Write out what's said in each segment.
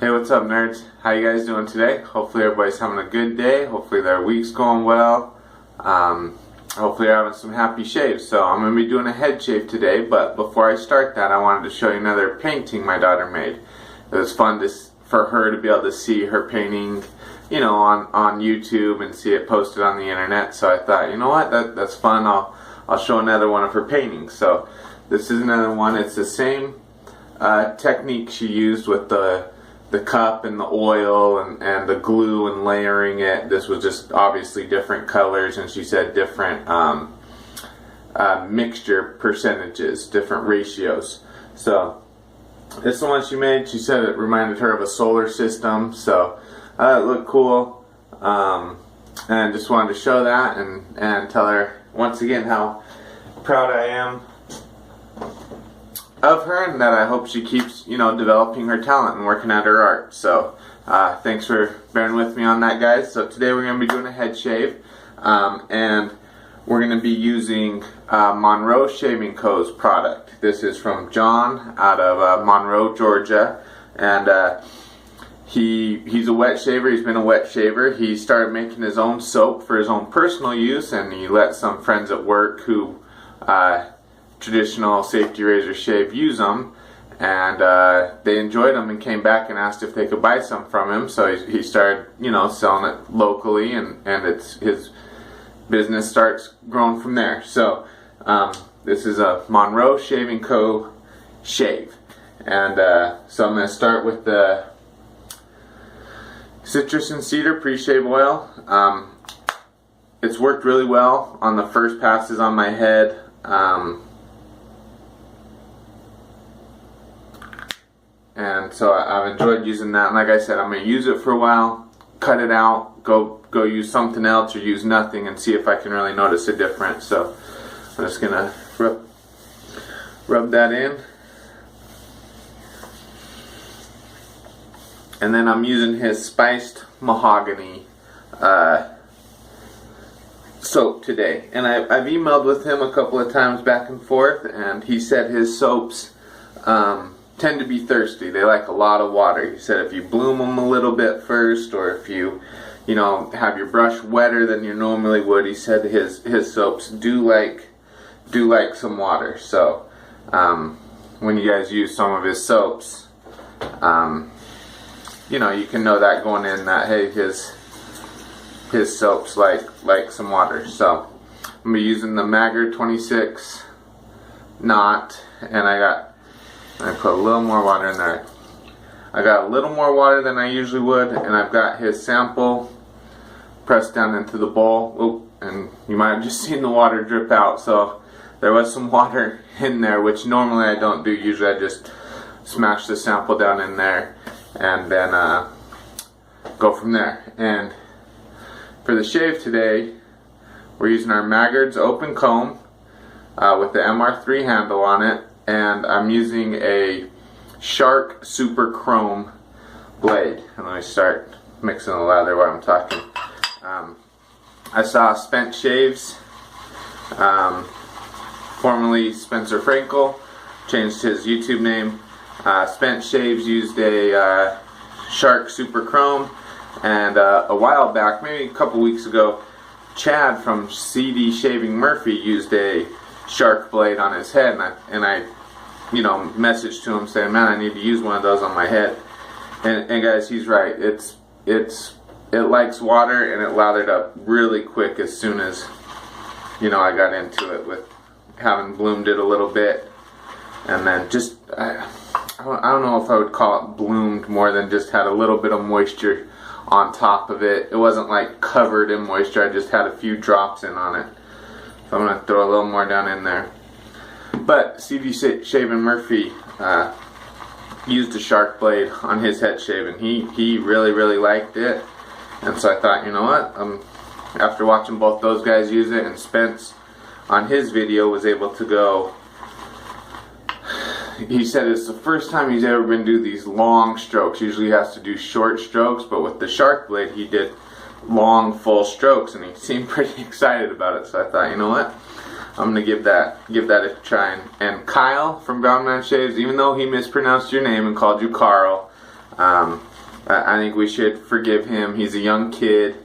Hey, what's up, nerds? How you guys doing today? Hopefully everybody's having a good day. Hopefully their week's going well. Hopefully you're having some happy shaves. So I'm going to be doing a head shave today, but before I start that, I wanted to show you another painting my daughter made. It was fun for her to be able to see her painting, you know, on YouTube and see it posted on the internet. So I thought, you know what, that's fun. I'll show another one of her paintings. So this is another one. It's the same technique she used with the cup and the oil and the glue and layering it. This was just obviously different colors, and she said different mixture percentages, different ratios. So this is the one she made. She said it reminded her of a solar system, so it looked cool, and just wanted to show that and tell her once again how proud I am of her, and that I hope she keeps, you know, developing her talent and working at her art. So thanks for bearing with me on that, guys. So today we're going to be doing a head shave, and we're going to be using Monroe Shaving Co.'s product. This is from John out of Monroe, Georgia, and he's a wet shaver. He's been a wet shaver. He started making his own soap for his own personal use, and he let some friends at work who traditional safety razor shave use them, and they enjoyed them and came back and asked if they could buy some from him. So he started, you know, selling it locally, and his business starts growing from there. So this is a Monroe Shaving Co. shave, and so I'm going to start with the citrus and cedar pre-shave oil. It's worked really well on the first passes on my head. And so I've enjoyed using that. And like I said, I'm going to use it for a while, cut it out, go use something else or use nothing, and see if I can really notice a difference. So I'm just going to rub that in. And then I'm using his spiced mahogany soap today. And I've emailed with him a couple of times back and forth, and he said his soaps tend to be thirsty. They like a lot of water. He said if you bloom them a little bit first, or if you know, have your brush wetter than you normally would, he said his soaps do like some water. So when you guys use some of his soaps, you know, you can know that going in, that hey, his soaps like some water. So I'm gonna be using the Maggards 26 knot, and I put a little more water in there. I got a little more water than I usually would, and I've got his sample pressed down into the bowl. Oop, and you might have just seen the water drip out, so there was some water in there, which normally I don't do. Usually I just smash the sample down in there and then go from there. And for the shave today, we're using our Maggards open comb with the MR3 handle on it, and I'm using a Shark Super Chrome blade. And let me start mixing the lather while I'm talking. I saw Spent Shaves, formerly Spencer Frankel, changed his YouTube name. Spent Shaves used a Shark Super Chrome, and a while back, maybe a couple weeks ago, Chad from CD Shaving Murphy used a Shark blade on his head, and I you know, messaged to him saying, man, I need to use one of those on my head. And guys, he's right. It likes water, and it lathered up really quick as soon as, you know, I got into it with having bloomed it a little bit. And then just, I don't know if I would call it bloomed more than just had a little bit of moisture on top of it. It wasn't like covered in moisture. I just had a few drops in on it. So I'm going to throw a little more down in there. But CD Shaving Murphy used a Shark blade on his head shave, and he really liked it. And so I thought, you know what, after watching both those guys use it, and Spence on his video was able to go, he said it's the first time he's ever been do these long strokes. Usually he has to do short strokes, but with the Shark blade he did long full strokes, and he seemed pretty excited about it. So I thought, you know what, I'm gonna give that a try. And Kyle from Brown Man Shaves, even though he mispronounced your name and called you Carl, I think we should forgive him. He's a young kid.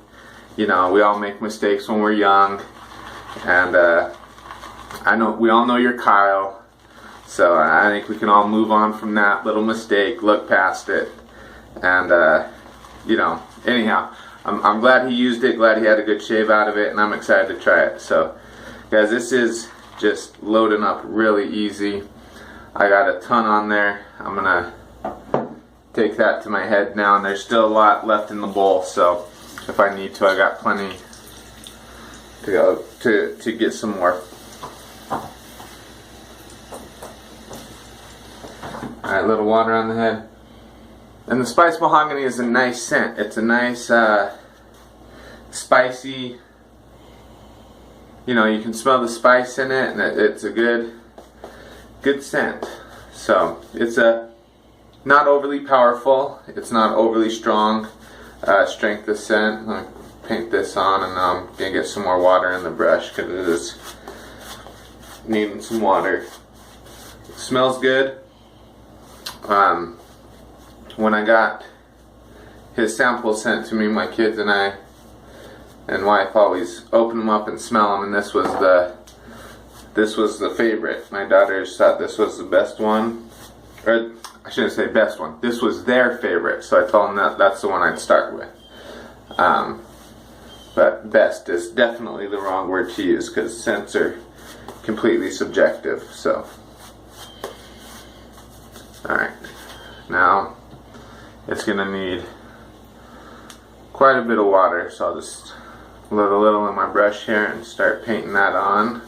You know, we all make mistakes when we're young. And I know we all know you're Kyle. So I think we can all move on from that little mistake, look past it. And, you know, anyhow, I'm glad he used it, glad he had a good shave out of it, and I'm excited to try it. So, guys, this is just loading up really easy. I got a ton on there. I'm going to take that to my head now, and there's still a lot left in the bowl, so if I need to, I got plenty to go to get some more. Alright, a little water on the head. And the Spice Mahogany is a nice scent. It's a nice spicy, you know, you can smell the spice in it, and it's a good scent. So it's a not overly powerful, it's not overly strong strength of scent. I'm going to paint this on, and I'm going to get some more water in the brush because it is needing some water. It smells good. When I got his sample sent to me, my kids and I and wife always open them up and smell them, and this was the favorite. My daughters thought this was the best one, or I shouldn't say best one. This was their favorite, so I told them that that's the one I'd start with. But best is definitely the wrong word to use because scents are completely subjective. So, all right, now it's gonna need quite a bit of water, so I'll just load a little in my brush here and start painting that on.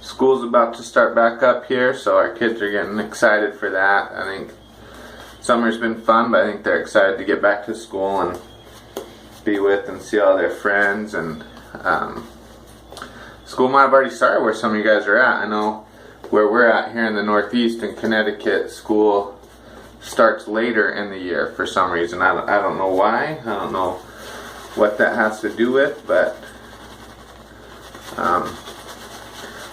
School's about to start back up here, so our kids are getting excited for that. I think summer's been fun, but I think they're excited to get back to school and be with and see all their friends. And school might have already started where some of you guys are at. I know where we're at here in the Northeast in Connecticut, school starts later in the year for some reason. I don't know why. I don't know what that has to do with, but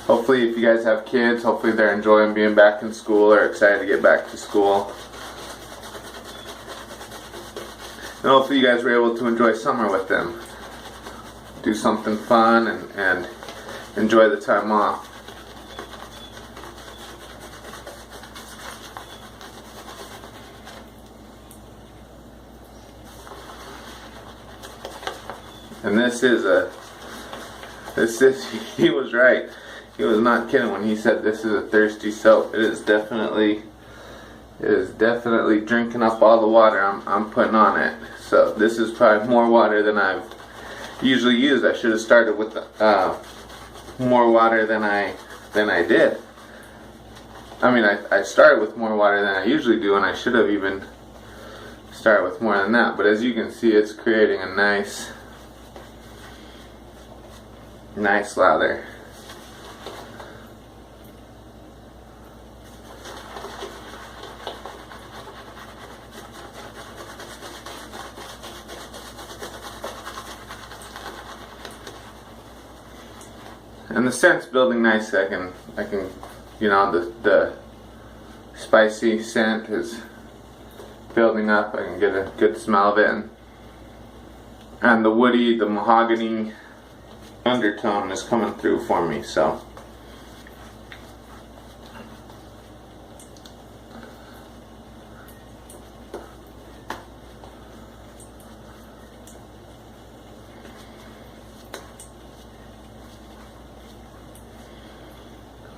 hopefully if you guys have kids, hopefully they're enjoying being back in school or excited to get back to school. And hopefully you guys were able to enjoy summer with them. Do something fun and enjoy the time off. And he was right. He was not kidding when he said this is a thirsty soap. It is definitely drinking up all the water I'm putting on it. So this is probably more water than I've usually used. I should have started with more water than I did. I mean, I started with more water than I usually do, and I should have even started with more than that. But as you can see, it's creating a nice lather. And the scent's building nice. I can, you know, the spicy scent is building up. I can get a good smell of it, and the woody, the mahogany undertone is coming through for me. So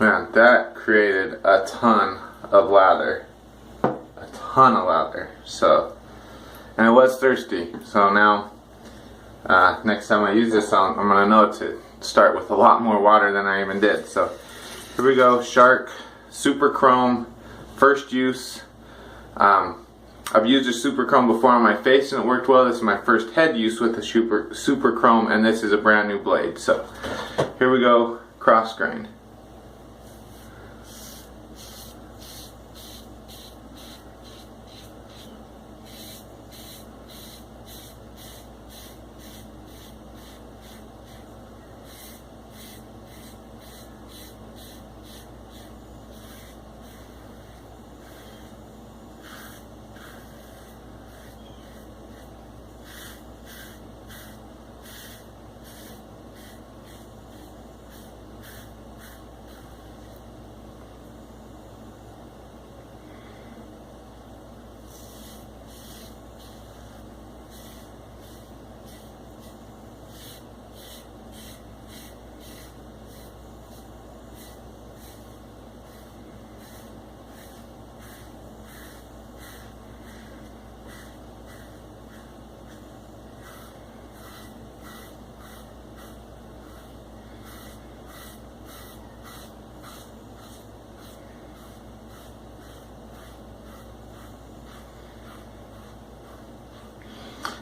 man, that created a ton of lather. A ton of lather. So, and it was thirsty. So now, next time I use this, I'm going to know to start with a lot more water than I even did. So, here we go. Shark Super Chrome, first use. I've used a Super Chrome before on my face and it worked well. This is my first head use with the Super Chrome, and this is a brand new blade. So, here we go. Cross grain.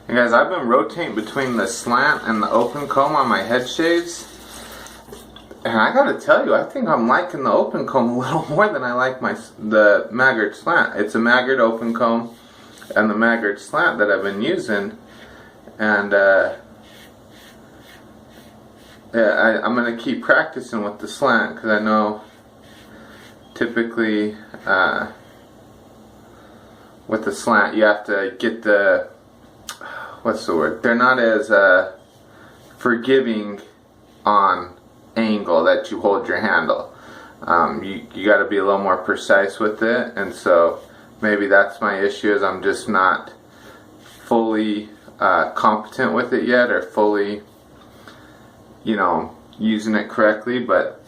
And guys, I've been rotating between the slant and the open comb on my head shaves. And I gotta tell you, I think I'm liking the open comb a little more than I like the Maggard slant. It's a Maggard open comb and the Maggard slant that I've been using. And yeah, I'm gonna keep practicing with the slant because I know typically with the slant you have to get the, what's the word? They're not as forgiving on angle that you hold your handle. You got to be a little more precise with it, and so maybe that's my issue, is I'm just not fully competent with it yet, or fully, you know, using it correctly. But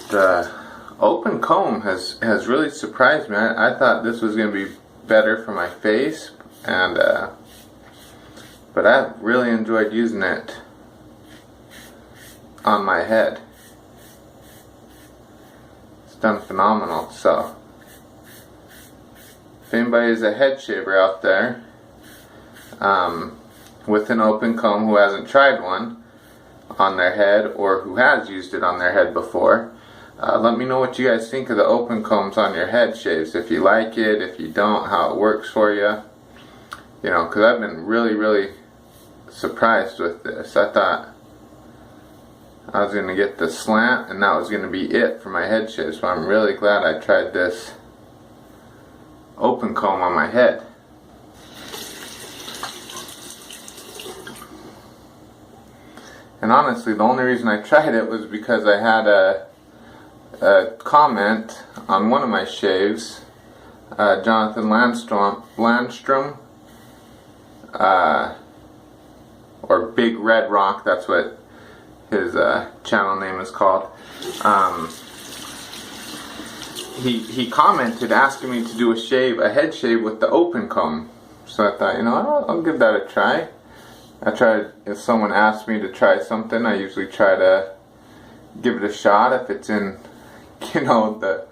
the open comb has really surprised me. I thought this was going to be better for my face, and but I really enjoyed using it on my head. It's done phenomenal. So if anybody is a head shaver out there with an open comb who hasn't tried one on their head, or who has used it on their head before, let me know what you guys think of the open combs on your head shaves. If you like it, if you don't, how it works for you. You know, because I've been really surprised with this. I thought I was going to get the slant and that was going to be it for my head shave. So I'm really glad I tried this open comb on my head. And honestly, the only reason I tried it was because I had a comment on one of my shaves. Jonathan Landstrom, or Big Red Rock, that's what his channel name is called. He commented asking me to do a head shave with the open comb. So I thought, you know, I'll give that a try. If someone asks me to try something, I usually try to give it a shot if it's in, you know, the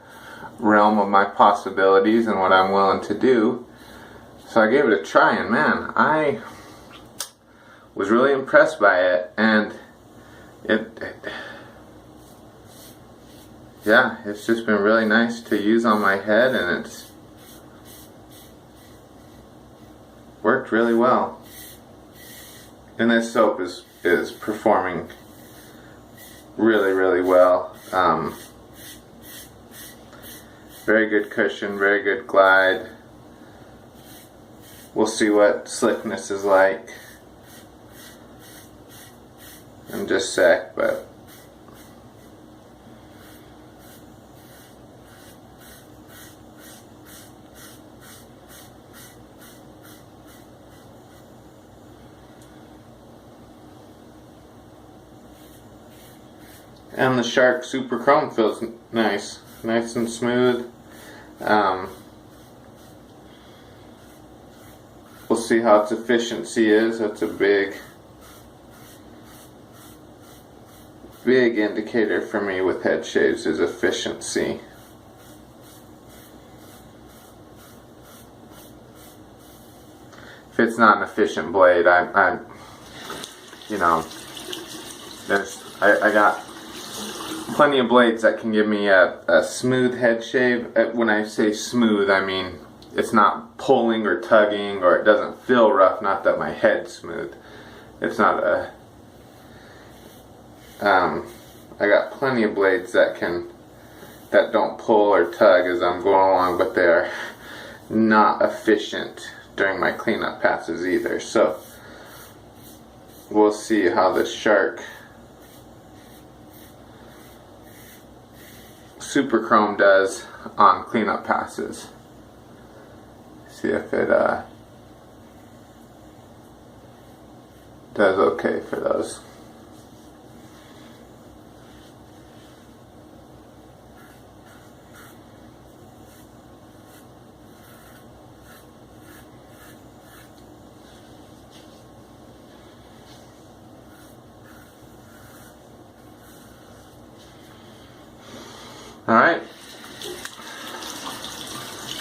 realm of my possibilities and what I'm willing to do. So I gave it a try, and man, I was really impressed by it. And yeah, it's just been really nice to use on my head, and it's worked really well. And this soap is performing really well. Very good cushion, very good glide. We'll see what slickness is like in just a sec, but and the Shark Super Chrome feels nice and smooth. We'll see how its efficiency is. That's a big indicator for me with head shaves, is efficiency. If it's not an efficient blade, I you know, I got plenty of blades that can give me a smooth head shave. When I say smooth, I mean it's not pulling or tugging, or it doesn't feel rough. Not that my head's smooth. It's not a. I got plenty of blades that don't pull or tug as I'm going along, but they're not efficient during my cleanup passes either. So we'll see how the Shark Super Chrome does on cleanup passes. See if it does okay for those. Alright,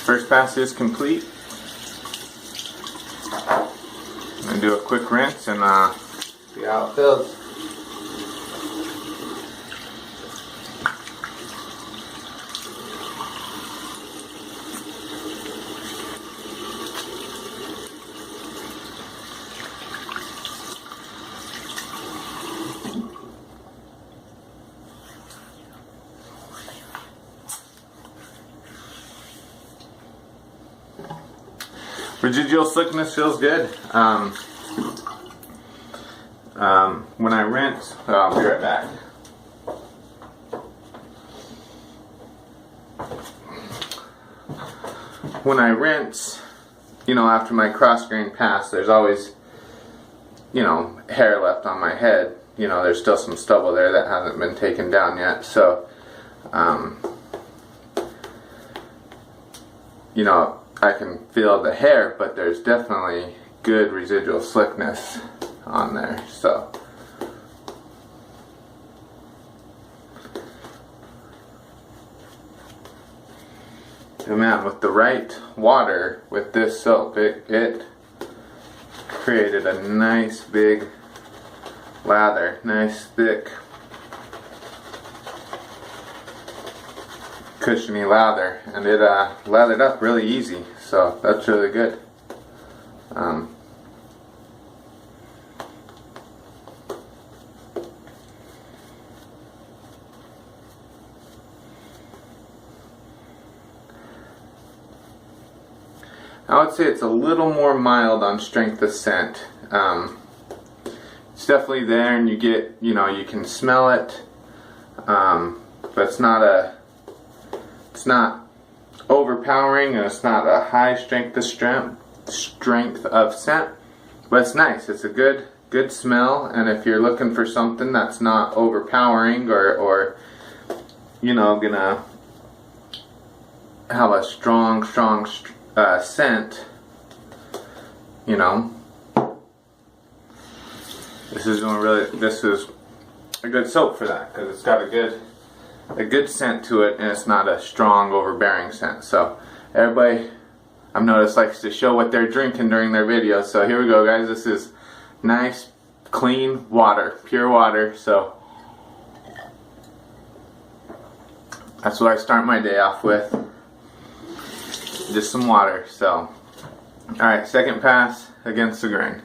first pass is complete. and do a quick rinse and see how it feels. Residual slickness feels good. When I rinse, I'll be right back. When I rinse, you know, after my cross grain pass, there's always, you know, hair left on my head. You know, there's still some stubble there that hasn't been taken down yet. So, you know, I can feel the hair, but there's definitely good residual slickness on there. So, and man, with the right water with this soap, it created a nice big lather, nice thick cushiony lather, and it lathered up really easy, so that's really good. I would say it's a little more mild on strength of scent. It's definitely there, and you get, you know, you can smell it, but it's not overpowering, and it's not a high strength of scent, but it's nice. It's a good smell, and if you're looking for something that's not overpowering or you know, gonna have a strong scent, you know, this is a good soap for that, because it's got a good scent to it, and it's not a strong overbearing scent. So everybody, I've noticed, likes to show what they're drinking during their videos. So here we go, guys. This is nice clean water, pure water. So that's what I start my day off with, just some water. So alright, second pass against the grain.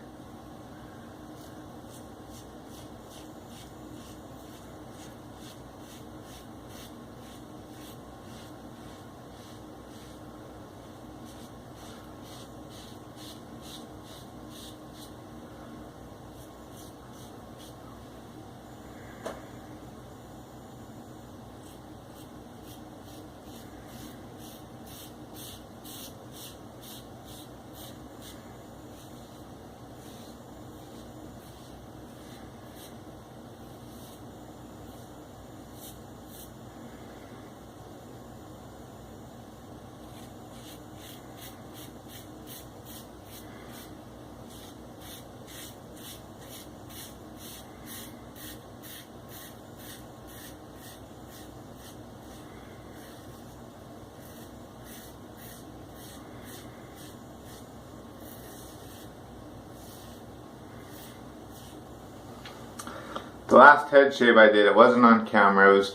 The last head shave I did, it wasn't on camera. It was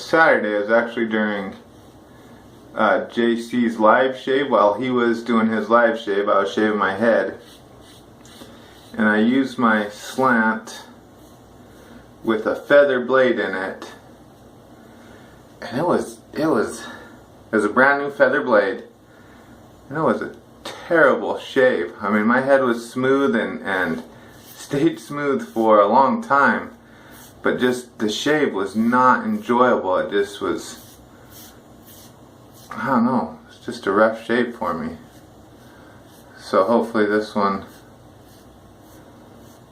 Saturday. It was actually during JC's live shave. While he was doing his live shave, I was shaving my head, and I used my slant with a feather blade in it, and it was a brand new feather blade, and it was a terrible shave. I mean, my head was smooth and stayed smooth for a long time, but just the shave was not enjoyable. It just was, I don't know, it's just a rough shave for me. So hopefully this one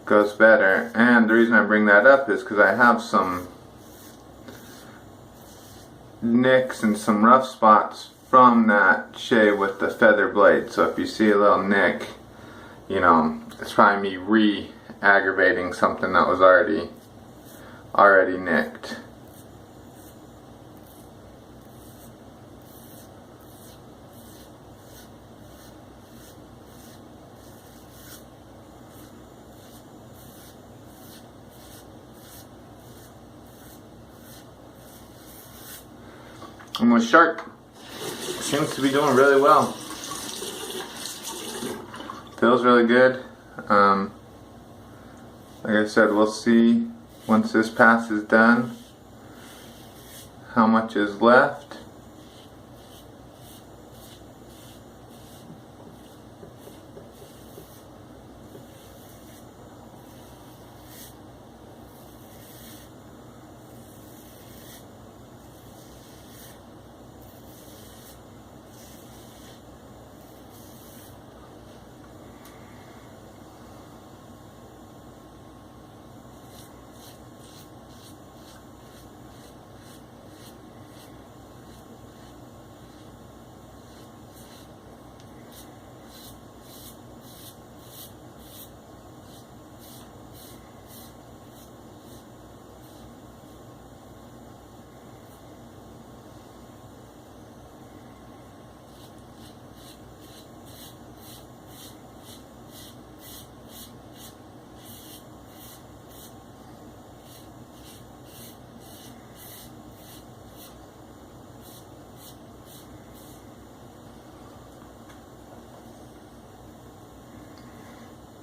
goes better. And the reason I bring that up is because I have some nicks and some rough spots from that shave with the feather blade. So if you see a little nick, you know, it's probably me re-aggravating something that was already nicked. And with Shark, seems to be doing really well. Feels really good. Like I said, we'll see once this pass is done how much is left.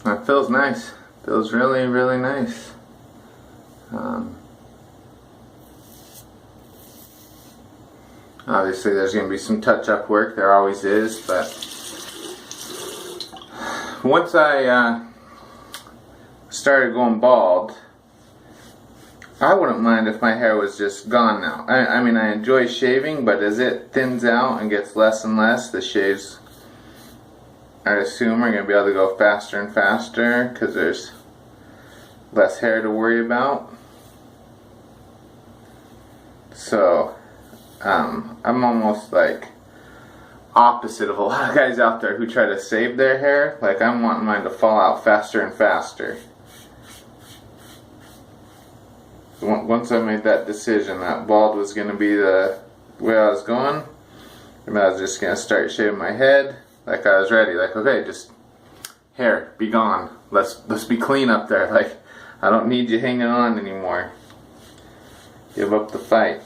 That feels nice. Feels really, really nice. Obviously there's going to be some touch-up work. There always is, but once I started going bald, I wouldn't mind if my hair was just gone now. I mean, I enjoy shaving, but as it thins out and gets less and less, the shaves, I assume, are going to be able to go faster and faster because there's less hair to worry about. So, I'm almost like opposite of a lot of guys out there who try to save their hair. Like, I'm wanting mine to fall out faster and faster. Once I made that decision that bald was going to be the way I was going, I was just going to start shaving my head. Like, I was ready. Like, okay, just hair, be gone. Let's be clean up there. Like, I don't need you hanging on anymore. Give up the fight.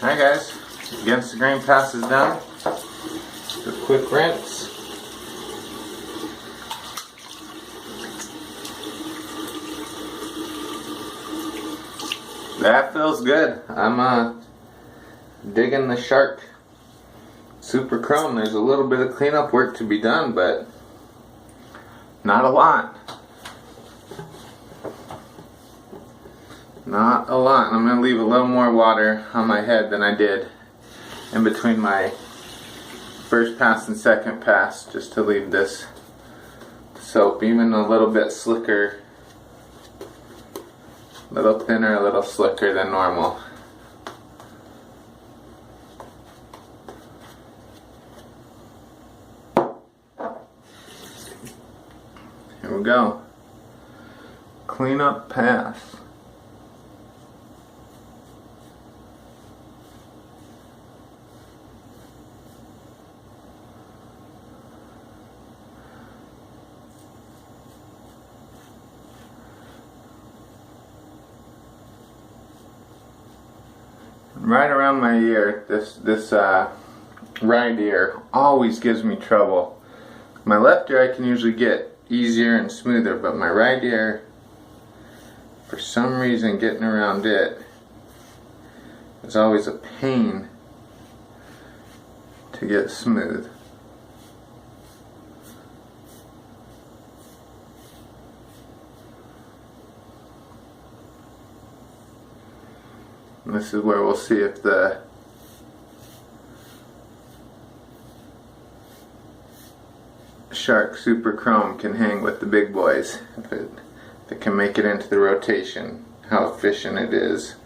Alright guys, against the grain pass is done. Just a quick rinse. That feels good. I'm digging the Shark Super Chrome. There's a little bit of cleanup work to be done, but not a lot. Not a lot. I'm going to leave a little more water on my head than I did in between my first pass and second pass, just to leave this soap even a little bit slicker, a little thinner, a little slicker than normal. Here we go. Cleanup pass. right around my ear, this right ear always gives me trouble. My left ear I can usually get easier and smoother, but my right ear, for some reason, getting around it is always a pain to get smooth. And this is where we'll see if the Shark Super Chrome can hang with the big boys, if it can make it into the rotation, how efficient it is.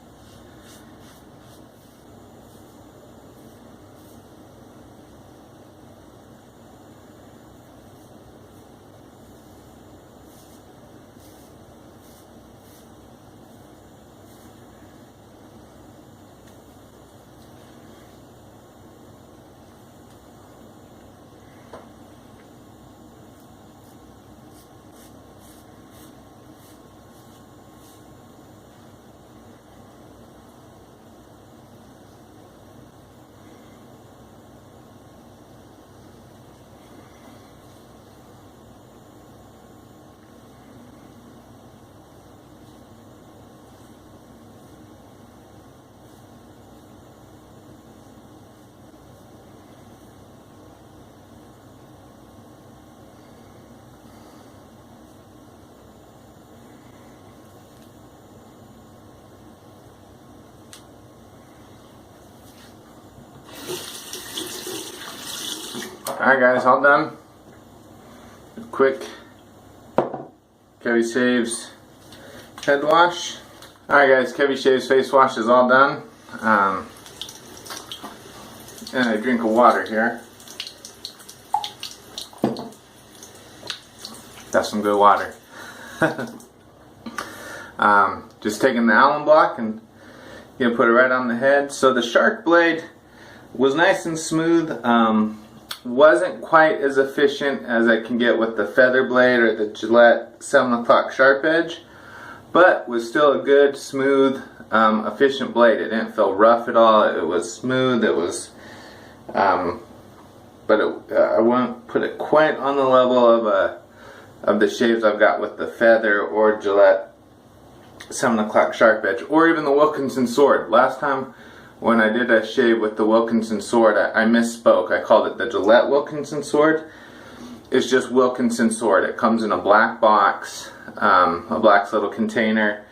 Alright guys, all done. Quick Kevy Shaves head wash. Alright guys, Kevy Shaves face wash is all done. And a drink of water here. That's some good water. Just taking the Allen block and gonna put it right on the head. So the Shark blade was nice and smooth. Wasn't quite as efficient as I can get with the feather blade or the Gillette 7 o'clock sharp edge, but was still a good, smooth, efficient blade. It didn't feel rough at all. It was smooth. It was, I wouldn't put it quite on the level of the shaves I've got with the feather or Gillette 7 o'clock sharp edge, or even the Wilkinson sword. Last time when I did a shave with the Wilkinson sword, I misspoke. I called it the Gillette Wilkinson sword. It's just Wilkinson sword. It comes in a black box, a black little container.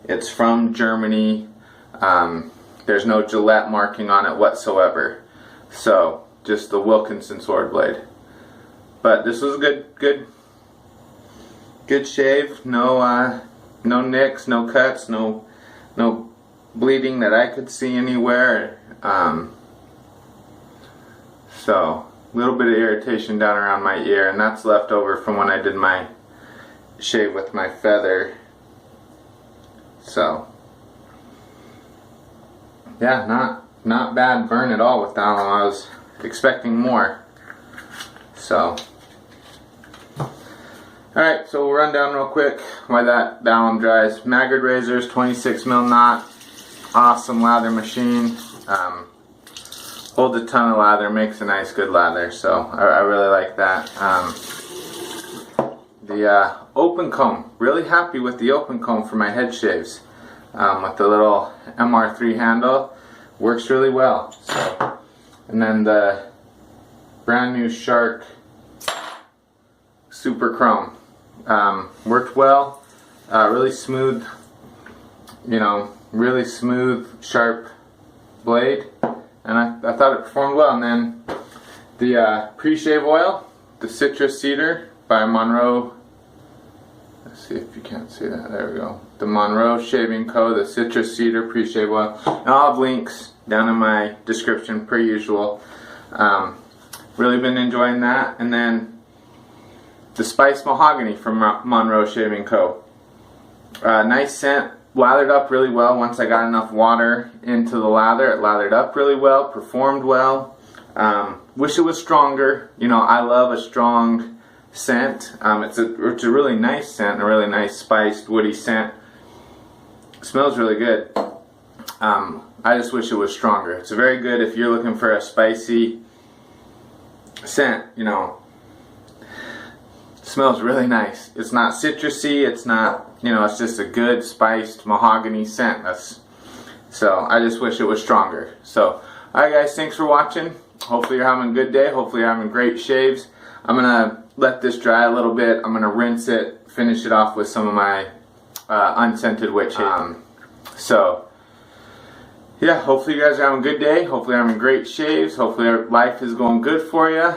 It's from Germany. There's no Gillette marking on it whatsoever. So just the Wilkinson sword blade. But this was a good shave. No nicks, no cuts, no bleeding that I could see anywhere. So a little bit of irritation down around my ear, and that's left over from when I did my shave with my feather. So yeah, not bad burn at all with that one. I was expecting more. So alright, so we'll run down real quick while that one dries. Maggard razors, 26 mil knot. Awesome lather machine. Holds a ton of lather, makes a nice good lather, so I really like that. The open comb, really happy with the open comb for my head shaves. With the little MR3 handle, works really well. So, and then the brand new Shark Super Chrome. Worked well, really smooth, really smooth, sharp blade, and I thought it performed well. And then the pre-shave oil, the Citrus Cedar by Monroe, let's see if you can't see that, there we go, the Monroe Shaving Co, the Citrus Cedar pre-shave oil, and I'll have links down in my description per usual. Really been enjoying that. And then the Spice Mahogany from Monroe Shaving Co. Nice scent, lathered up really well. Once I got enough water into the lather, it lathered up really well, performed well. Wish it was stronger. I love a strong scent. It's a really nice scent, a really nice spiced, woody scent. Smells really good. I just wish it was stronger. It's very good if you're looking for a spicy scent, you know. It smells really nice. It's not citrusy, it's not, you know, it's just a good spiced mahogany scent. So I just wish it was stronger. So, alright guys, thanks for watching. Hopefully you're having a good day. Hopefully you're having great shaves. I'm going to let this dry a little bit. I'm going to rinse it, finish it off with some of my unscented witch hazel. So, yeah, hopefully you guys are having a good day. Hopefully you're having great shaves. Hopefully your life is going good for you.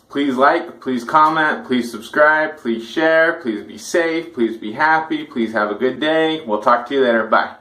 Please like, please comment, please subscribe, please share, please be safe, please be happy, please have a good day. We'll talk to you later. Bye.